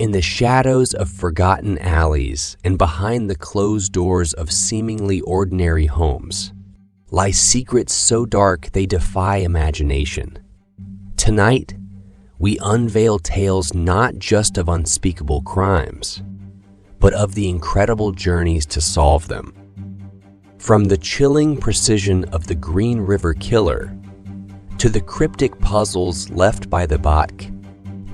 In the shadows of forgotten alleys and behind the closed doors of seemingly ordinary homes lie secrets so dark they defy imagination. Tonight, we unveil tales not just of unspeakable crimes, but of the incredible journeys to solve them. From the chilling precision of the Green River Killer to the cryptic puzzles left by the Botk,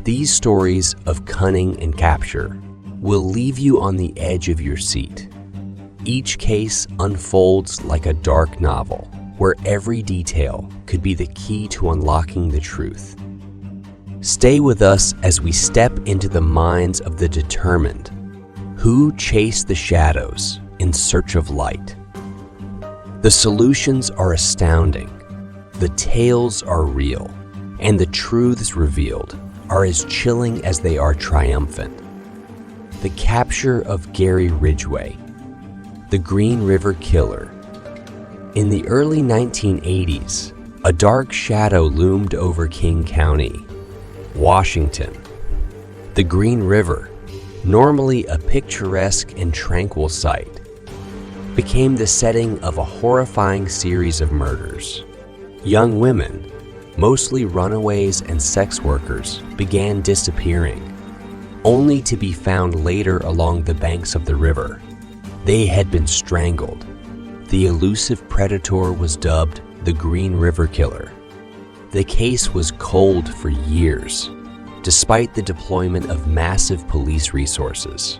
these stories of cunning and capture will leave you on the edge of your seat. Each case unfolds like a dark novel, where every detail could be the key to unlocking the truth. Stay with us as we step into the minds of the determined, who chase the shadows in search of light. The solutions are astounding, the tales are real, and the truths revealed are as chilling as they are triumphant. The capture of Gary Ridgway, the Green River Killer. In the early 1980s, a dark shadow loomed over King County, Washington. The Green River, normally a picturesque and tranquil sight, became the setting of a horrifying series of murders. Young women, mostly runaways and sex workers, began disappearing, only to be found later along the banks of the river. They had been strangled. The elusive predator was dubbed the Green River Killer. The case was cold for years, despite the deployment of massive police resources.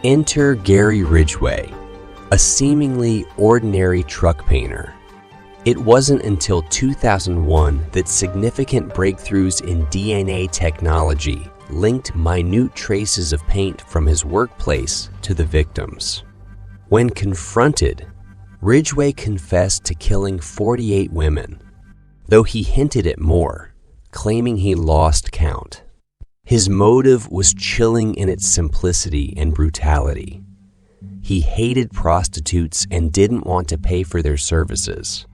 Enter Gary Ridgway, a seemingly ordinary truck painter. It wasn't until 2001 that significant breakthroughs in DNA technology linked minute traces of paint from his workplace to the victims. When confronted, Ridgway confessed to killing 48 women, though he hinted at more, claiming he lost count. His motive was chilling in its simplicity and brutality. He hated prostitutes and didn't want to pay for their services.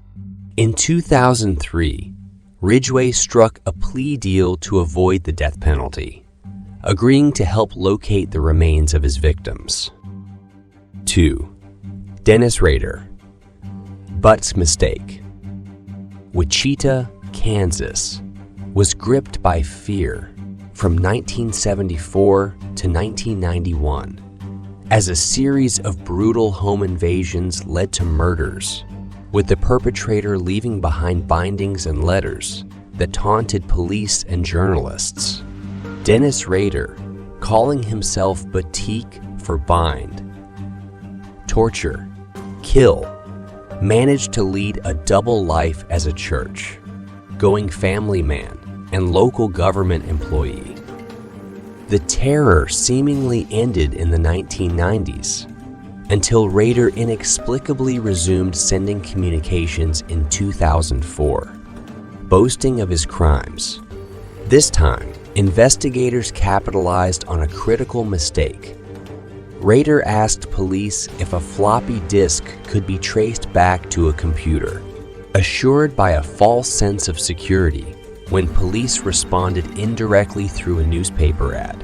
In 2003, Ridgway struck a plea deal to avoid the death penalty, agreeing to help locate the remains of his victims. 2. Dennis Rader. Butt's mistake. Wichita, Kansas, was gripped by fear from 1974 to 1991 as a series of brutal home invasions led to murders, with the perpetrator leaving behind bindings and letters that taunted police and journalists. Dennis Rader, calling himself Batik for bind, torture, kill, managed to lead a double life as a church-going family man and local government employee. The terror seemingly ended in the 1990s until Rader inexplicably resumed sending communications in 2004, boasting of his crimes. This time, investigators capitalized on a critical mistake. Rader asked police if a floppy disk could be traced back to a computer, assured by a false sense of security when police responded indirectly through a newspaper ad.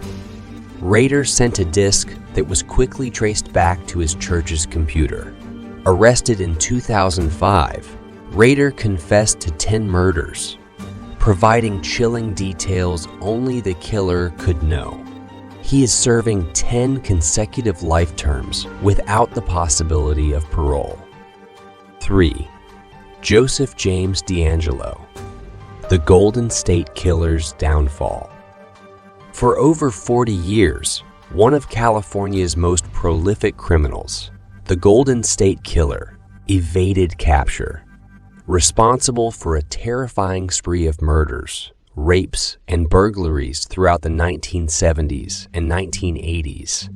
Rader sent a disk that was quickly traced back to his church's computer. Arrested in 2005, Rader confessed to 10 murders, providing chilling details only the killer could know. He is serving 10 consecutive life terms without the possibility of parole. 3. Joseph James DAngelo. The Golden State Killer's downfall. For over 40 years, one of California's most prolific criminals, the Golden State Killer, evaded capture, responsible for a terrifying spree of murders, rapes, and burglaries throughout the 1970s and 1980s.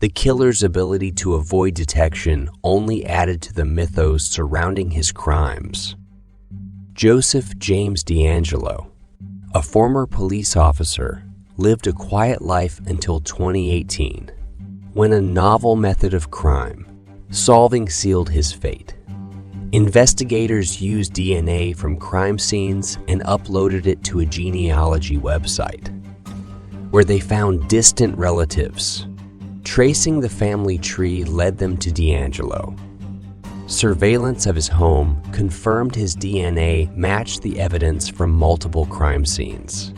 The killer's ability to avoid detection only added to the mythos surrounding his crimes. Joseph James DAngelo, a former police officer, lived a quiet life until 2018, when a novel method of crime, solving, sealed his fate. Investigators used DNA from crime scenes and uploaded it to a genealogy website. where they found distant relatives. Tracing the family tree led them to DAngelo. Surveillance of his home confirmed his DNA matched the evidence from multiple crime scenes.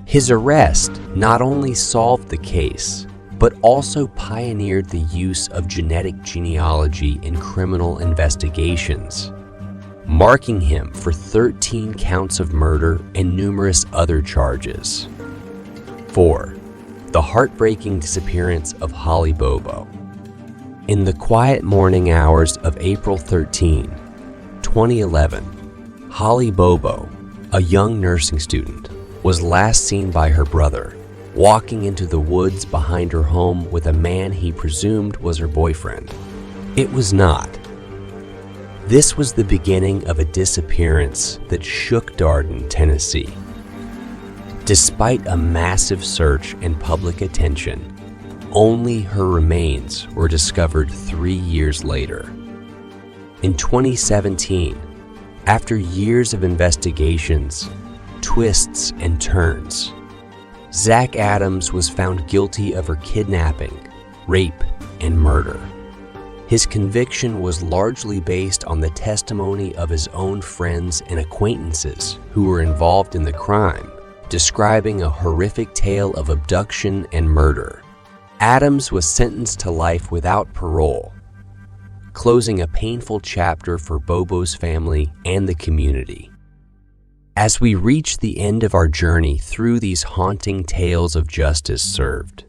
His arrest not only solved the case, but also pioneered the use of genetic genealogy in criminal investigations, marking him for 13 counts of murder and numerous other charges. 4. The heartbreaking disappearance of Holly Bobo. In the quiet morning hours of April 13, 2011, Holly Bobo, a young nursing student, was last seen by her brother, walking into the woods behind her home with a man he presumed was her boyfriend. It was not. This was the beginning of a disappearance that shook Darden, Tennessee. Despite a massive search and public attention, only her remains were discovered 3 years later. In 2017, after years of investigations, twists and turns, Zach Adams was found guilty of her kidnapping, rape, and murder. His conviction was largely based on the testimony of his own friends and acquaintances who were involved in the crime, describing a horrific tale of abduction and murder. Adams was sentenced to life without parole, closing a painful chapter for Bobo's family and the community. As we reach the end of our journey through these haunting tales of justice served,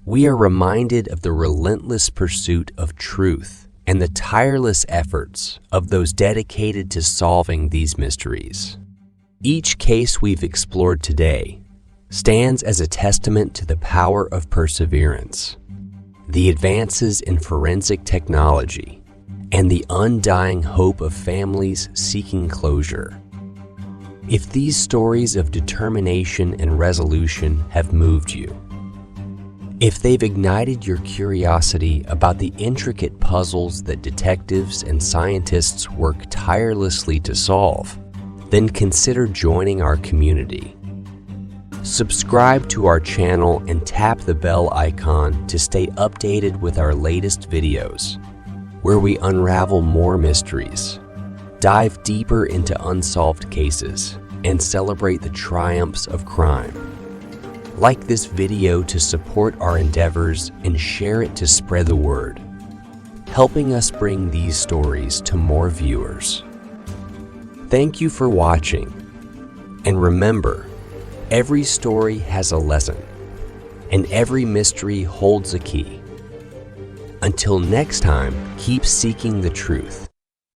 we are reminded of the relentless pursuit of truth and the tireless efforts of those dedicated to solving these mysteries. Each case we've explored today stands as a testament to the power of perseverance, the advances in forensic technology, and the undying hope of families seeking closure. If these stories of determination and resolution have moved you, if they've ignited your curiosity about the intricate puzzles that detectives and scientists work tirelessly to solve, then consider joining our community. Subscribe to our channel and tap the bell icon to stay updated with our latest videos, where we unravel more mysteries, dive deeper into unsolved cases, and celebrate the triumphs of crime. Like this video to support our endeavors and share it to spread the word, helping us bring these stories to more viewers. Thank you for watching, and remember, every story has a lesson, and every mystery holds a key. Until next time, keep seeking the truth.